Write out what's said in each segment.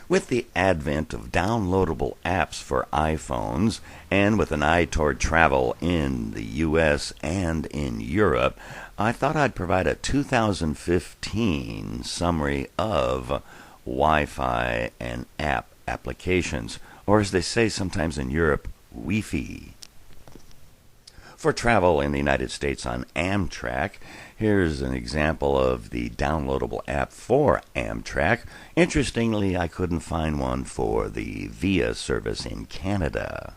With the advent of downloadable apps for iPhones, and with an eye toward travel in the U.S. and in Europe, I thought I'd provide a 2015 summary of Wi-Fi and app applications, or as they say sometimes in Europe, Wi-Fi. For travel in the United States on Amtrak, here's an example of the downloadable app for Amtrak. Interestingly, I couldn't find one for the VIA service in Canada.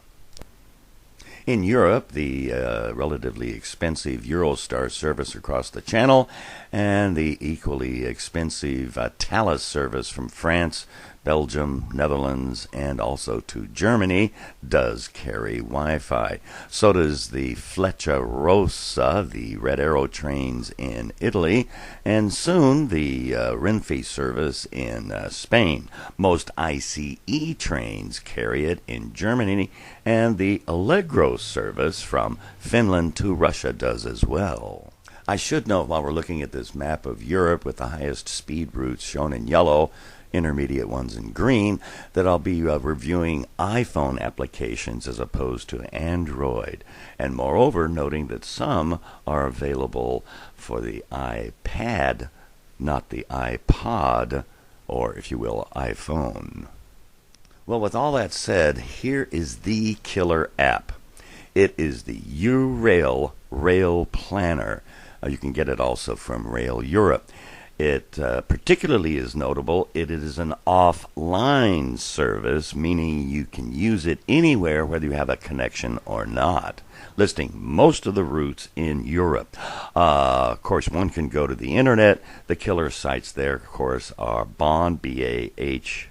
In Europe, the relatively expensive Eurostar service across the Channel and the equally expensive Thalys service from France, Belgium, Netherlands, and also to Germany does carry Wi-Fi. So does the Freccia Rossa, the Red Arrow trains in Italy, and soon the Renfe service in Spain. Most ICE trains carry it in Germany, and the Allegro service from Finland to Russia does as well. I should note, while we're looking at this map of Europe with the highest speed routes shown in yellow, intermediate ones in green, that I'll be reviewing iPhone applications as opposed to Android, and moreover noting that some are available for the iPad, not the iPod, or if you will, iPhone. Well, with all that said, here is the killer app. It is the URail Rail Planner. You can get it also from Rail Europe. It particularly is notable. It is an offline service, meaning you can use it anywhere, whether you have a connection or not, listing most of the routes in Europe. Of course, one can go to the internet. The killer sites there, of course, are Bahn, BAHN.de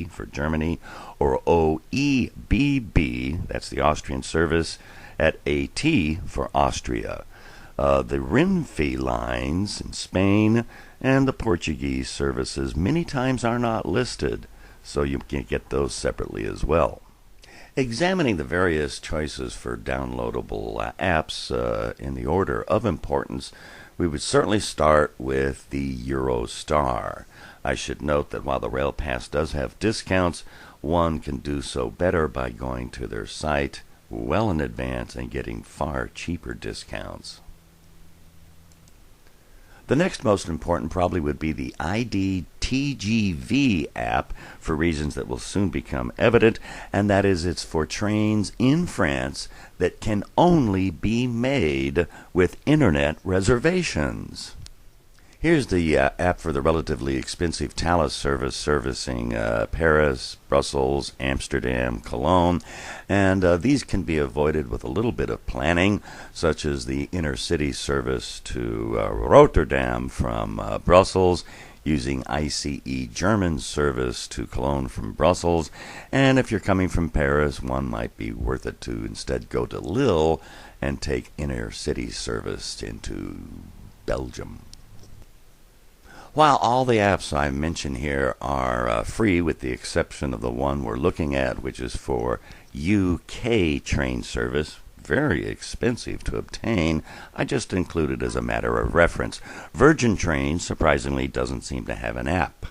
for Germany, or OEBB, that's the Austrian service, at AT for Austria. The Renfe lines in Spain and the Portuguese services many times are not listed, so you can get those separately as well. Examining the various choices for downloadable apps in the order of importance, we would certainly start with the Eurostar. I should note that while the Rail Pass does have discounts, one can do so better by going to their site well in advance and getting far cheaper discounts. The next most important probably would be the IDTGV app, for reasons that will soon become evident, and that is it's for trains in France that can only be made with internet reservations. Here's the app for the relatively expensive Thalys service servicing Paris, Brussels, Amsterdam, Cologne, and these can be avoided with a little bit of planning, such as the intercity service to Rotterdam from Brussels, using ICE German service to Cologne from Brussels, and if you're coming from Paris, one might be worth it to instead go to Lille and take intercity service into Belgium. While all the apps I mention here are free, with the exception of the one we're looking at, which is for UK train service, very expensive to obtain, I just include it as a matter of reference. Virgin Trains, surprisingly, doesn't seem to have an app.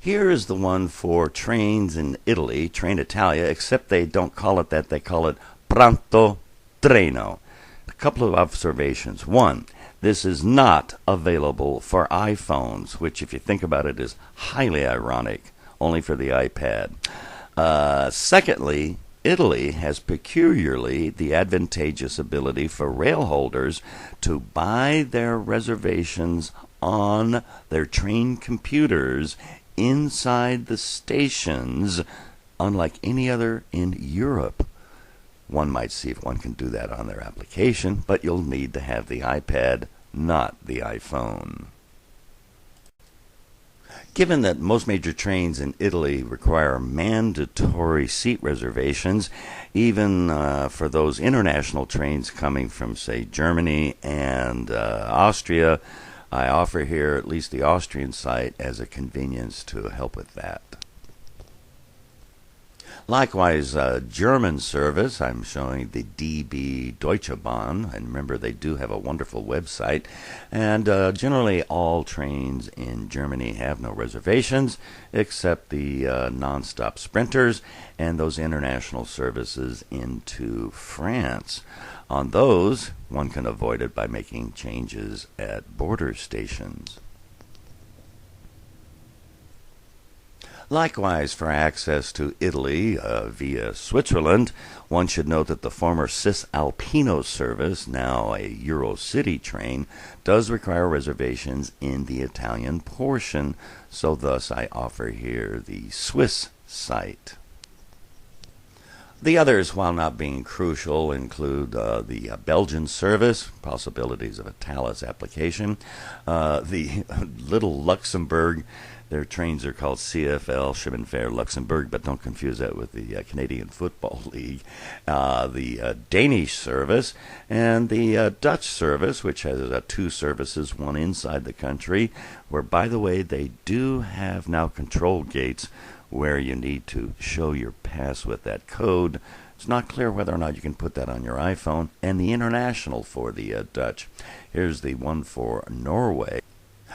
Here is the one for trains in Italy, Trainitalia, except they don't call it that, they call it Pronto Treno. A couple of observations. One, this is not available for iPhones, which, if you think about it, is highly ironic, only for the iPad. Secondly, Italy has peculiarly the advantageous ability for rail holders to buy their reservations on their train computers inside the stations, unlike any other in Europe. One might see if one can do that on their application, but you'll need to have the iPad, not the iPhone. Given that most major trains in Italy require mandatory seat reservations, even for those international trains coming from, say, Germany and Austria, I offer here at least the Austrian site as a convenience to help with that. Likewise, German service, I'm showing the DB Deutsche Bahn, and remember they do have a wonderful website, and generally all trains in Germany have no reservations except the non-stop sprinters and those international services into France. On those, one can avoid it by making changes at border stations. Likewise, for access to Italy via Switzerland, one should note that the former Cisalpino service, now a Eurocity train, does require reservations in the Italian portion, so thus I offer here the Swiss site. The others, while not being crucial, include the Belgian service, possibilities of a Thales application, the Little Luxembourg. Their trains are called CFL, Schimmenfair Luxembourg, but don't confuse that with the Canadian Football League. The Danish service and the Dutch service, which has two services, one inside the country, where, by the way, they do have now control gates where you need to show your pass with that code. It's not clear whether or not you can put that on your iPhone. And the international for the Dutch. Here's the one for Norway.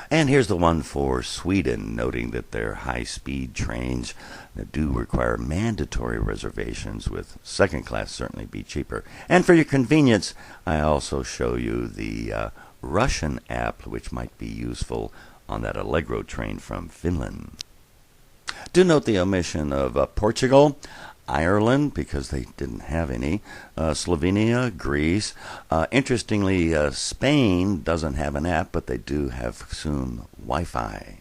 And here's the one for Sweden, noting that their high-speed trains that do require mandatory reservations, with second class certainly be cheaper. And for your convenience, I also show you the Russian app, which might be useful on that Allegro train from Finland. Do note the omission of Portugal, Ireland, because they didn't have any, Slovenia, Greece. Interestingly, Spain doesn't have an app, but they do have soon Wi-Fi.